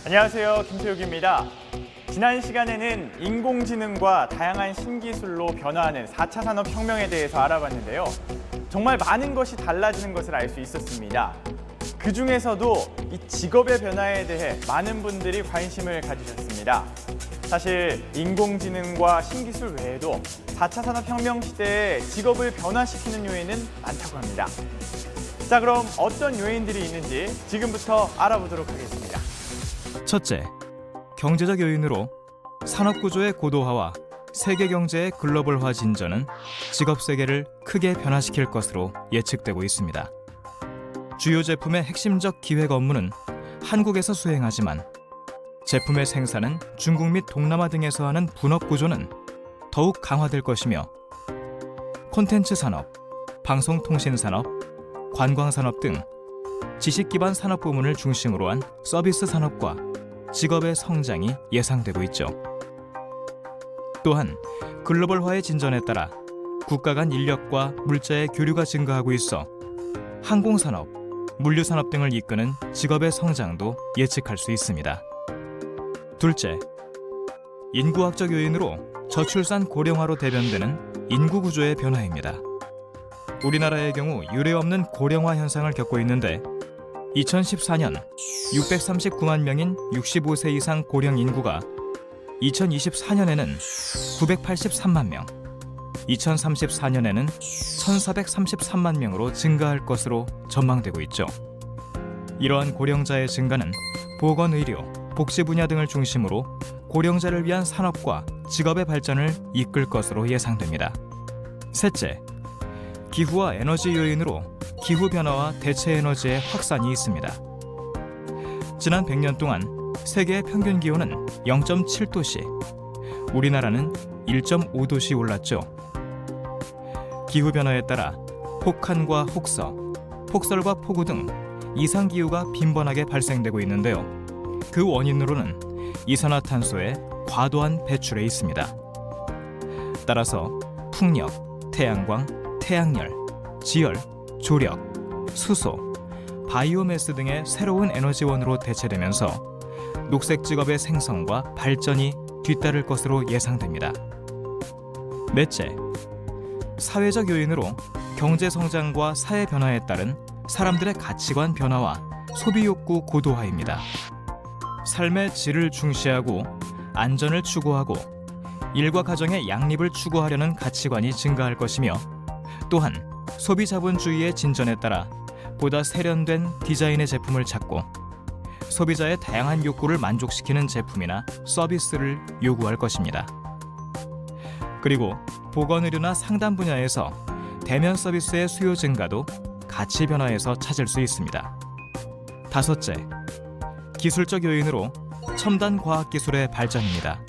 안녕하세요, 김태욱입니다. 지난 시간에는 인공지능과 다양한 신기술로 변화하는 4차 산업혁명에 대해서 알아봤는데요. 정말 많은 것이 달라지는 것을 알 수 있었습니다. 그 중에서도 이 직업의 변화에 대해 많은 분들이 관심을 가지셨습니다. 사실 인공지능과 신기술 외에도 4차 산업혁명 시대에 직업을 변화시키는 요인은 많다고 합니다. 자, 그럼 어떤 요인들이 있는지 지금부터 알아보도록 하겠습니다. 첫째, 경제적 요인으로 산업구조의 고도화와 세계 경제의 글로벌화 진전은 직업 세계를 크게 변화시킬 것으로 예측되고 있습니다. 주요 제품의 핵심적 기획 업무는 한국에서 수행하지만 제품의 생산은 중국 및 동남아 등에서 하는 분업 구조는 더욱 강화될 것이며 콘텐츠 산업, 방송통신 산업, 관광 산업 등 지식 기반 산업 부문을 중심으로 한 서비스 산업과 직업의 성장이 예상되고 있죠. 또한 글로벌화의 진전에 따라 국가 간 인력과 물자의 교류가 증가하고 있어 항공산업, 물류산업 등을 이끄는 직업의 성장도 예측할 수 있습니다. 둘째, 인구학적 요인으로 저출산 고령화로 대변되는 인구 구조의 변화입니다. 우리나라의 경우 유례없는 고령화 현상을 겪고 있는데 2014년 639만 명인 65세 이상 고령 인구가 2024년에는 983만 명, 2034년에는 1433만 명으로 증가할 것으로 전망되고 있죠. 이러한 고령자의 증가는 보건의료, 복지 분야 등을 중심으로 고령자를 위한 산업과 직업의 발전을 이끌 것으로 예상됩니다. 셋째, 기후와 에너지 요인으로 기후변화와 대체 에너지의 확산이 있습니다. 지난 100년 동안 세계의 평균 기온은 0.7도씨, 우리나라는 1.5도씨 올랐죠. 기후변화에 따라 혹한과 혹서, 폭설과 폭우 등 이상기후가 빈번하게 발생되고 있는데요. 그 원인으로는 이산화탄소의 과도한 배출에 있습니다. 따라서 풍력, 태양광, 태양열, 지열, 조력, 수소, 바이오매스 등의 새로운 에너지원으로 대체되면서 녹색 직업의 생성과 발전이 뒤따를 것으로 예상됩니다. 넷째, 사회적 요인으로 경제 성장과 사회 변화에 따른 사람들의 가치관 변화와 소비 욕구 고도화입니다. 삶의 질을 중시하고 안전을 추구하고 일과 가정의 양립을 추구하려는 가치관이 증가할 것이며 또한 소비 자본주의의 진전에 따라 보다 세련된 디자인의 제품을 찾고 소비자의 다양한 욕구를 만족시키는 제품이나 서비스를 요구할 것입니다. 그리고 보건의료나 상담 분야에서 대면 서비스의 수요 증가도 가치 변화에서 찾을 수 있습니다. 다섯째, 기술적 요인으로 첨단 과학기술의 발전입니다.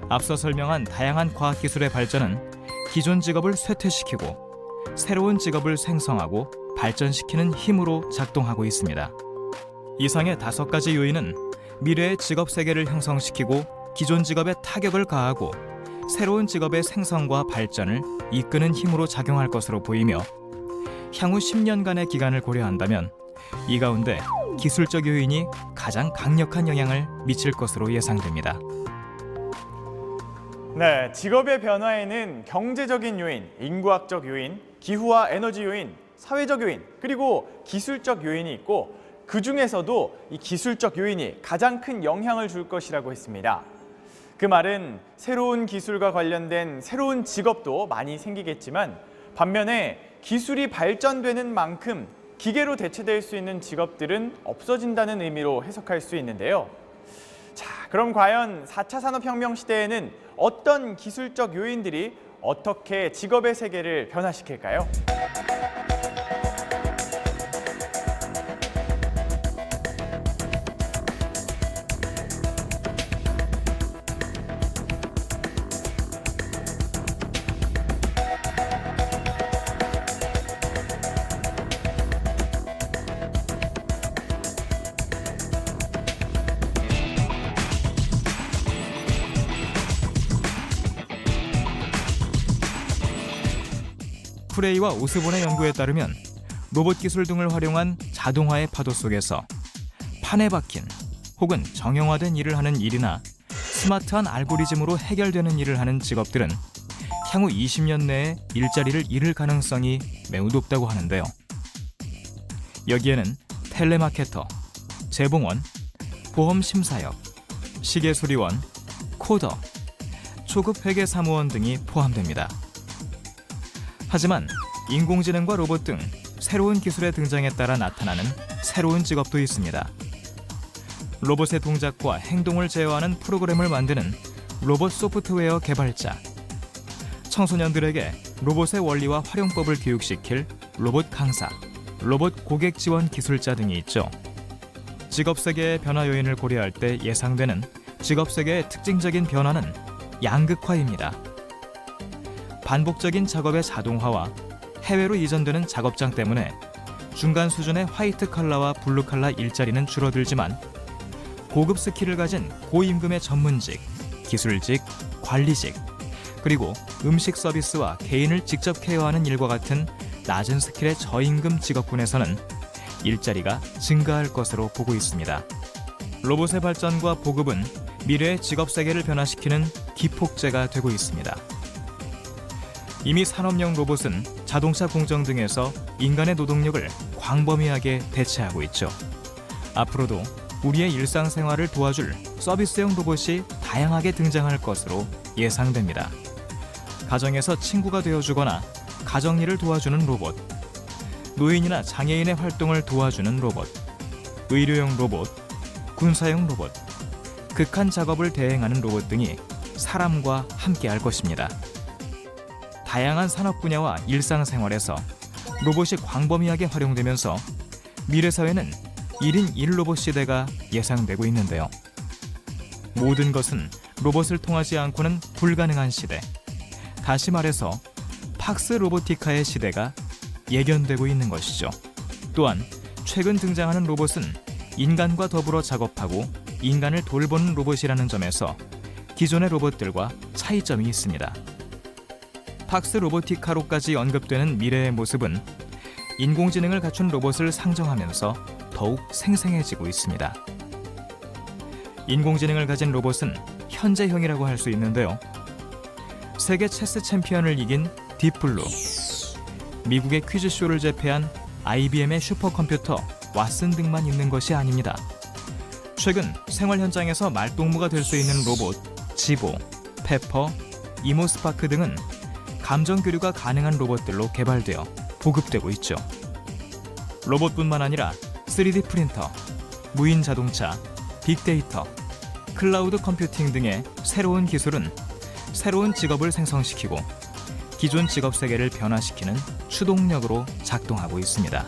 앞서 설명한 다양한 과학기술의 발전은 기존 직업을 쇠퇴시키고 새로운 직업을 생성하고 발전시키는 힘으로 작동하고 있습니다. 이상의 5가지 요인은 미래의 직업 세계를 형성시키고 기존 직업에 타격을 가하고 새로운 직업의 생성과 발전을 이끄는 힘으로 작용할 것으로 보이며 향후 10년간의 기간을 고려한다면 이 가운데 기술적 요인이 가장 강력한 영향을 미칠 것으로 예상됩니다. 네, 직업의 변화에는 경제적인 요인, 인구학적 요인, 기후와 에너지 요인, 사회적 요인, 그리고 기술적 요인이 있고 그 중에서도 이 기술적 요인이 가장 큰 영향을 줄 것이라고 했습니다. 그 말은 새로운 기술과 관련된 새로운 직업도 많이 생기겠지만 반면에 기술이 발전되는 만큼 기계로 대체될 수 있는 직업들은 없어진다는 의미로 해석할 수 있는데요. 자, 그럼 과연 4차 산업혁명 시대에는 어떤 기술적 요인들이 어떻게 직업의 세계를 변화시킬까요? 프레이와 오스본의 연구에 따르면 로봇 기술 등을 활용한 자동화의 파도 속에서 판에 박힌 혹은 정형화된 일을 하는 일이나 스마트한 알고리즘으로 해결되는 일을 하는 직업들은 향후 20년 내에 일자리를 잃을 가능성이 매우 높다고 하는데요. 여기에는 텔레마케터, 재봉원, 보험심사역, 시계수리원, 코더, 초급 회계 사무원 등이 포함됩니다. 하지만 인공지능과 로봇 등 새로운 기술의 등장에 따라 나타나는 새로운 직업도 있습니다. 로봇의 동작과 행동을 제어하는 프로그램을 만드는 로봇 소프트웨어 개발자, 청소년들에게 로봇의 원리와 활용법을 교육시킬 로봇 강사, 로봇 고객 지원 기술자 등이 있죠. 직업 세계의 변화 요인을 고려할 때 예상되는 직업 세계의 특징적인 변화는 양극화입니다. 반복적인 작업의 자동화와 해외로 이전되는 작업장 때문에 중간 수준의 화이트 칼라와 블루 칼라 일자리는 줄어들지만 고급 스킬을 가진 고임금의 전문직, 기술직, 관리직, 그리고 음식 서비스와 개인을 직접 케어하는 일과 같은 낮은 스킬의 저임금 직업군에서는 일자리가 증가할 것으로 보고 있습니다. 로봇의 발전과 보급은 미래의 직업 세계를 변화시키는 기폭제가 되고 있습니다. 이미 산업용 로봇은 자동차 공정 등에서 인간의 노동력을 광범위하게 대체하고 있죠. 앞으로도 우리의 일상생활을 도와줄 서비스형 로봇이 다양하게 등장할 것으로 예상됩니다. 가정에서 친구가 되어주거나 가정일을 도와주는 로봇, 노인이나 장애인의 활동을 도와주는 로봇, 의료용 로봇, 군사용 로봇, 극한 작업을 대행하는 로봇 등이 사람과 함께할 것입니다. 다양한 산업 분야와 일상생활에서 로봇이 광범위하게 활용되면서 미래 사회는 1인 1로봇 시대가 예상되고 있는데요. 모든 것은 로봇을 통하지 않고는 불가능한 시대, 다시 말해서 팍스 로보티카의 시대가 예견되고 있는 것이죠. 또한 최근 등장하는 로봇은 인간과 더불어 작업하고 인간을 돌보는 로봇이라는 점에서 기존의 로봇들과 차이점이 있습니다. 팍스 로보티카로까지 언급되는 미래의 모습은 인공지능을 갖춘 로봇을 상정하면서 더욱 생생해지고 있습니다. 인공지능을 가진 로봇은 현재형이라고 할 수 있는데요. 세계 체스 챔피언을 이긴 딥블루, 미국의 퀴즈쇼를 제패한 IBM의 슈퍼컴퓨터 왓슨 등만 있는 것이 아닙니다. 최근 생활 현장에서 말동무가 될 수 있는 로봇 지보, 페퍼, 이모스파크 등은 감정 교류가 가능한 로봇들로 개발되어 보급되고 있죠. 로봇뿐만 아니라 3D 프린터, 무인 자동차, 빅데이터, 클라우드 컴퓨팅 등의 새로운 기술은 새로운 직업을 생성시키고 기존 직업 세계를 변화시키는 추동력으로 작동하고 있습니다.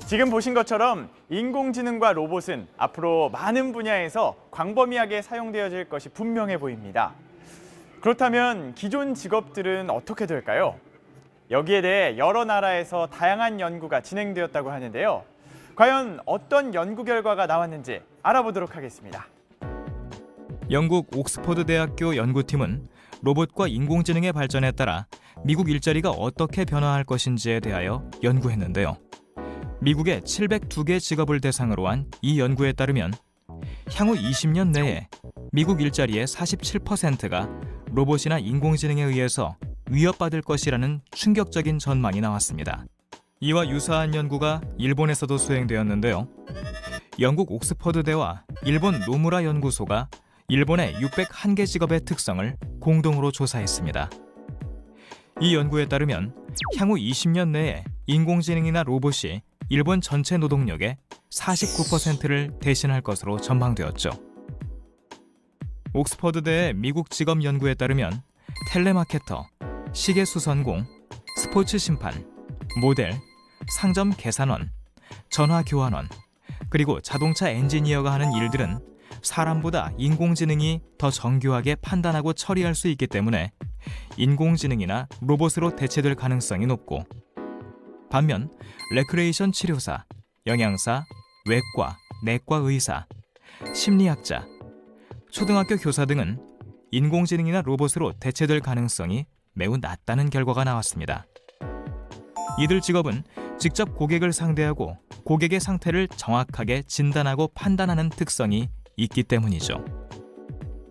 지금 보신 것처럼 인공지능과 로봇은 앞으로 많은 분야에서 광범위하게 사용되어질 것이 분명해 보입니다. 그렇다면 기존 직업들은 어떻게 될까요? 여기에 대해 여러 나라에서 다양한 연구가 진행되었다고 하는데요. 과연 어떤 연구 결과가 나왔는지 알아보도록 하겠습니다. 영국 옥스퍼드 대학교 연구팀은 로봇과 인공지능의 발전에 따라 미국 일자리가 어떻게 변화할 것인지에 대하여 연구했는데요. 미국의 702개 직업을 대상으로 한 이 연구에 따르면 향후 20년 내에 미국 일자리의 47%가 로봇이나 인공지능에 의해서 위협받을 것이라는 충격적인 전망이 나왔습니다. 이와 유사한 연구가 일본에서도 수행되었는데요. 영국 옥스퍼드대와 일본 노무라 연구소가 일본의 601개 직업의 특성을 공동으로 조사했습니다. 이 연구에 따르면 향후 20년 내에 인공지능이나 로봇이 일본 전체 노동력의 49%를 대신할 것으로 전망되었죠. 옥스퍼드대의 미국 직업 연구에 따르면 텔레마케터, 시계 수선공, 스포츠 심판, 모델, 상점 계산원, 전화 교환원, 그리고 자동차 엔지니어가 하는 일들은 사람보다 인공지능이 더 정교하게 판단하고 처리할 수 있기 때문에 인공지능이나 로봇으로 대체될 가능성이 높고, 반면 레크레이션 치료사, 영양사, 외과, 내과 의사, 심리학자, 초등학교 교사 등은 인공지능이나 로봇으로 대체될 가능성이 매우 낮다는 결과가 나왔습니다. 이들 직업은 직접 고객을 상대하고 고객의 상태를 정확하게 진단하고 판단하는 특성이 있기 때문이죠.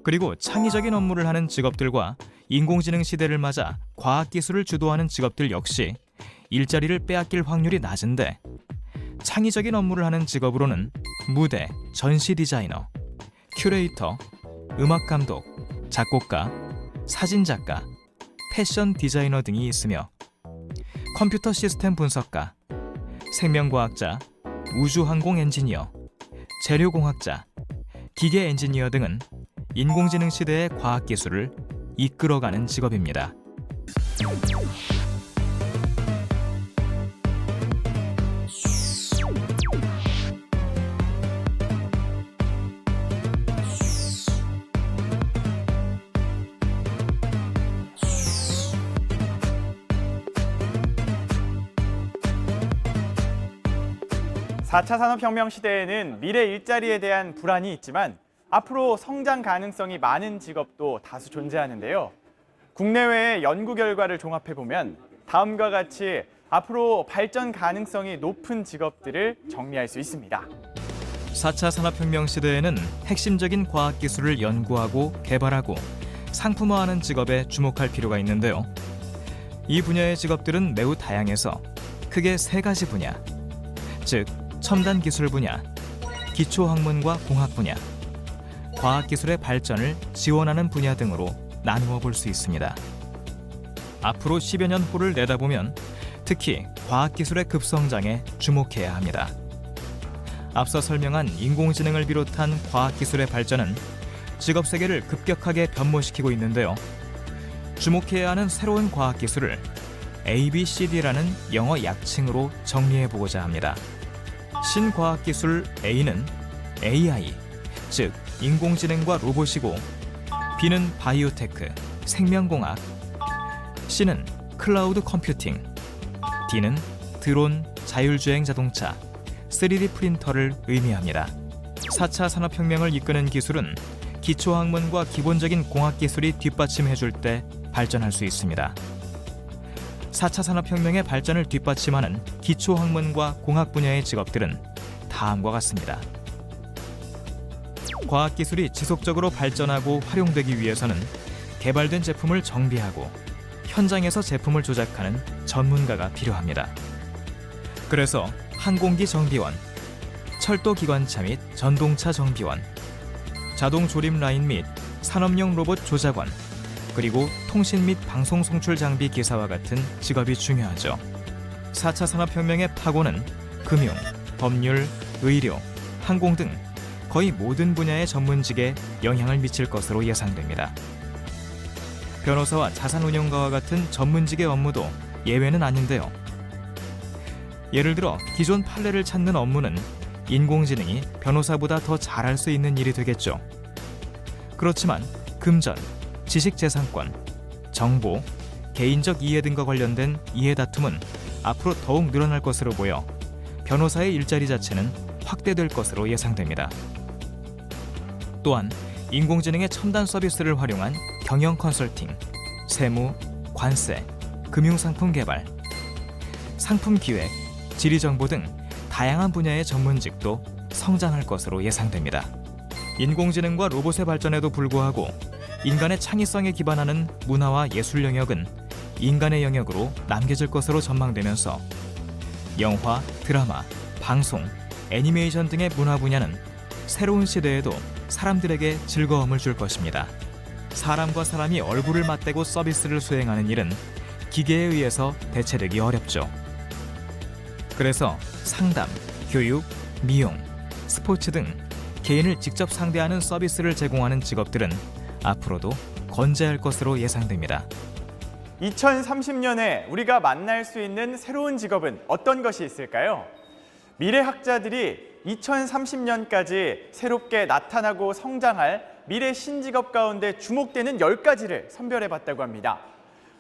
그리고 창의적인 업무를 하는 직업들과 인공지능 시대를 맞아 과학기술을 주도하는 직업들 역시 일자리를 빼앗길 확률이 낮은데, 창의적인 업무를 하는 직업으로는 무대, 전시 디자이너, 큐레이터, 음악 감독, 작곡가, 사진 작가, 패션 디자이너 등이 있으며, 컴퓨터 시스템 분석가, 생명과학자, 우주항공 엔지니어, 재료공학자, 기계 엔지니어 등은 인공지능 시대의 과학기술을 이끌어가는 직업입니다. 사 차 산업혁명 시대에는 미래 일자리에 대한 불안이 있지만 앞으로 성장 가능성이 많은 직업도 다수 존재하는데요. 국내외의 연구 결과를 종합해보면 다음과 같이 앞으로 발전 가능성이 높은 직업들을 정리할 수 있습니다. 4차 산업혁명 시대에는 핵심적인 과학기술을 연구하고 개발하고 상품화하는 직업에 주목할 필요가 있는데요. 이 분야의 직업들은 매우 다양해서 크게 세 가지 분야, 즉 첨단 기술 분야, 기초학문과 공학 분야, 과학기술의 발전을 지원하는 분야 등으로 나누어 볼 수 있습니다. 앞으로 10여 년 후를 내다보면 특히 과학기술의 급성장에 주목해야 합니다. 앞서 설명한 인공지능을 비롯한 과학기술의 발전은 직업 세계를 급격하게 변모시키고 있는데요. 주목해야 하는 새로운 과학기술을 ABCD라는 영어 약칭으로 정리해보고자 합니다. 신과학기술 A는 AI, 즉 인공지능과 로봇이고, B는 바이오테크, 생명공학, C는 클라우드 컴퓨팅, D는 드론, 자율주행 자동차, 3D 프린터를 의미합니다. 4차 산업혁명을 이끄는 기술은 기초학문과 기본적인 공학기술이 뒷받침해줄 때 발전할 수 있습니다. 4차 산업혁명의 발전을 뒷받침하는 기초학문과 공학 분야의 직업들은 다음과 같습니다. 과학기술이 지속적으로 발전하고 활용되기 위해서는 개발된 제품을 정비하고 현장에서 제품을 조작하는 전문가가 필요합니다. 그래서 항공기 정비원, 철도 기관차 및 전동차 정비원, 자동 조립 라인 및 산업용 로봇 조작원, 그리고 통신 및 방송 송출 장비 기사와 같은 직업이 중요하죠. 4차 산업혁명의 파고는 금융, 법률, 의료, 항공 등 거의 모든 분야의 전문직에 영향을 미칠 것으로 예상됩니다. 변호사와 자산운용가와 같은 전문직의 업무도 예외는 아닌데요. 예를 들어 기존 판례를 찾는 업무는 인공지능이 변호사보다 더 잘할 수 있는 일이 되겠죠. 그렇지만 금전, 지식재산권, 정보, 개인적 이해 등과 관련된 이해 다툼은 앞으로 더욱 늘어날 것으로 보여 변호사의 일자리 자체는 확대될 것으로 예상됩니다. 또한 인공지능의 첨단 서비스를 활용한 경영 컨설팅, 세무, 관세, 금융상품 개발, 상품 기획, 지리정보 등 다양한 분야의 전문직도 성장할 것으로 예상됩니다. 인공지능과 로봇의 발전에도 불구하고 인간의 창의성에 기반하는 문화와 예술 영역은 인간의 영역으로 남겨질 것으로 전망되면서 영화, 드라마, 방송, 애니메이션 등의 문화 분야는 새로운 시대에도 사람들에게 즐거움을 줄 것입니다. 사람과 사람이 얼굴을 맞대고 서비스를 수행하는 일은 기계에 의해서 대체되기 어렵죠. 그래서 상담, 교육, 미용, 스포츠 등 개인을 직접 상대하는 서비스를 제공하는 직업들은 앞으로도 건재할 것으로 예상됩니다. 2030년에 우리가 만날 수 있는 새로운 직업은 어떤 것이 있을까요? 미래학자들이 2030년까지 새롭게 나타나고 성장할 미래 신직업 가운데 주목되는 10가지를 선별해봤다고 합니다.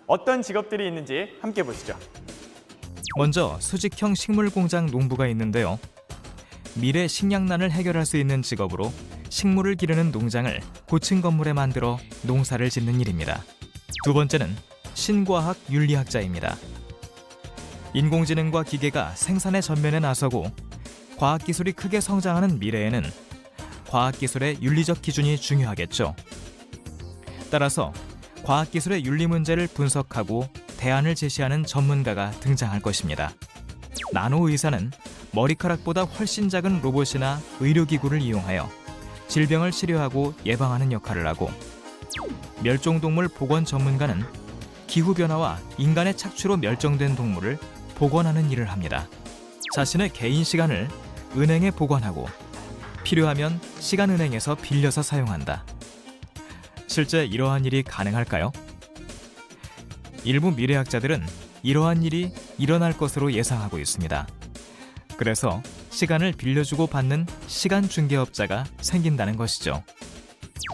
어떤 직업들이 있는지 함께 보시죠. 먼저 수직형 식물공장 농부가 있는데요. 미래 식량난을 해결할 수 있는 직업으로 식물을 기르는 농장을 고층 건물에 만들어 농사를 짓는 일입니다. 두 번째는 신과학 윤리학자입니다. 인공지능과 기계가 생산의 전면에 나서고 과학기술이 크게 성장하는 미래에는 과학기술의 윤리적 기준이 중요하겠죠. 따라서 과학기술의 윤리 문제를 분석하고 대안을 제시하는 전문가가 등장할 것입니다. 나노의사는 머리카락보다 훨씬 작은 로봇이나 의료기구를 이용하여 질병을 치료하고 예방하는 역할을 하고, 멸종동물 복원 전문가는 기후변화와 인간의 착취로 멸종된 동물을 복원하는 일을 합니다. 자신의 개인 시간을 은행에 보관하고 필요하면 시간은행에서 빌려서 사용한다. 실제 이러한 일이 가능할까요? 일부 미래학자들은 이러한 일이 일어날 것으로 예상하고 있습니다. 그래서 시간을 빌려주고 받는 시간 중개업자가 생긴다는 것이죠.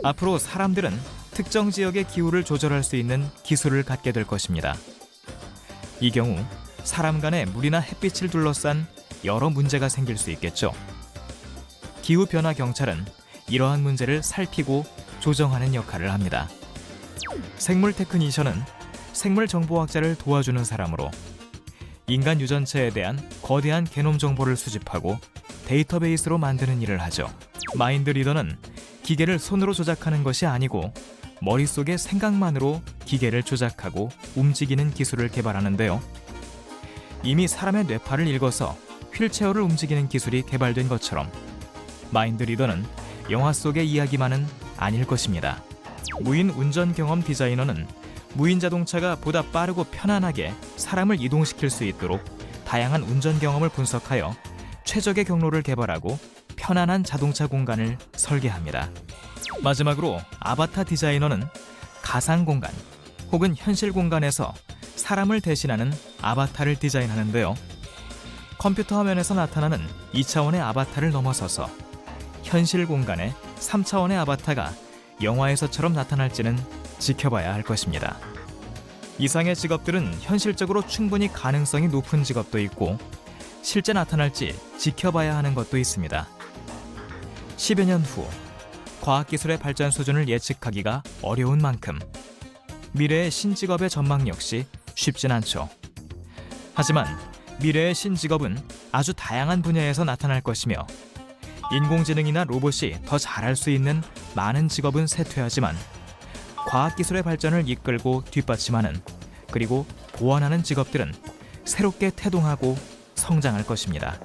앞으로 사람들은 특정 지역의 기후를 조절할 수 있는 기술을 갖게 될 것입니다. 이 경우 사람 간의 물이나 햇빛을 둘러싼 여러 문제가 생길 수 있겠죠. 기후변화 경찰은 이러한 문제를 살피고 조정하는 역할을 합니다. 생물 테크니션은 생물 정보학자를 도와주는 사람으로 인간 유전체에 대한 거대한 게놈 정보를 수집하고 데이터베이스로 만드는 일을 하죠. 마인드 리더는 기계를 손으로 조작하는 것이 아니고 머릿속의 생각만으로 기계를 조작하고 움직이는 기술을 개발하는데요. 이미 사람의 뇌파를 읽어서 휠체어를 움직이는 기술이 개발된 것처럼 마인드 리더는 영화 속의 이야기만은 아닐 것입니다. 무인 운전 경험 디자이너는 무인 자동차가 보다 빠르고 편안하게 사람을 이동시킬 수 있도록 다양한 운전 경험을 분석하여 최적의 경로를 개발하고 편안한 자동차 공간을 설계합니다. 마지막으로 아바타 디자이너는 가상 공간 혹은 현실 공간에서 사람을 대신하는 아바타를 디자인하는데요. 컴퓨터 화면에서 나타나는 2차원의 아바타를 넘어서서 현실 공간에 3차원의 아바타가 영화에서처럼 나타날지는 지켜봐야 할 것입니다. 이상의 직업들은 현실적으로 충분히 가능성이 높은 직업도 있고 실제 나타날지 지켜봐야 하는 것도 있습니다. 10여 년 후 과학기술의 발전 수준을 예측하기가 어려운 만큼 미래의 신직업의 전망 역시 쉽진 않죠. 하지만 미래의 신직업은 아주 다양한 분야에서 나타날 것이며 인공지능이나 로봇이 더 잘할 수 있는 많은 직업은 쇠퇴하지만 과학기술의 발전을 이끌고 뒷받침하는 그리고 보완하는 직업들은 새롭게 태동하고 성장할 것입니다.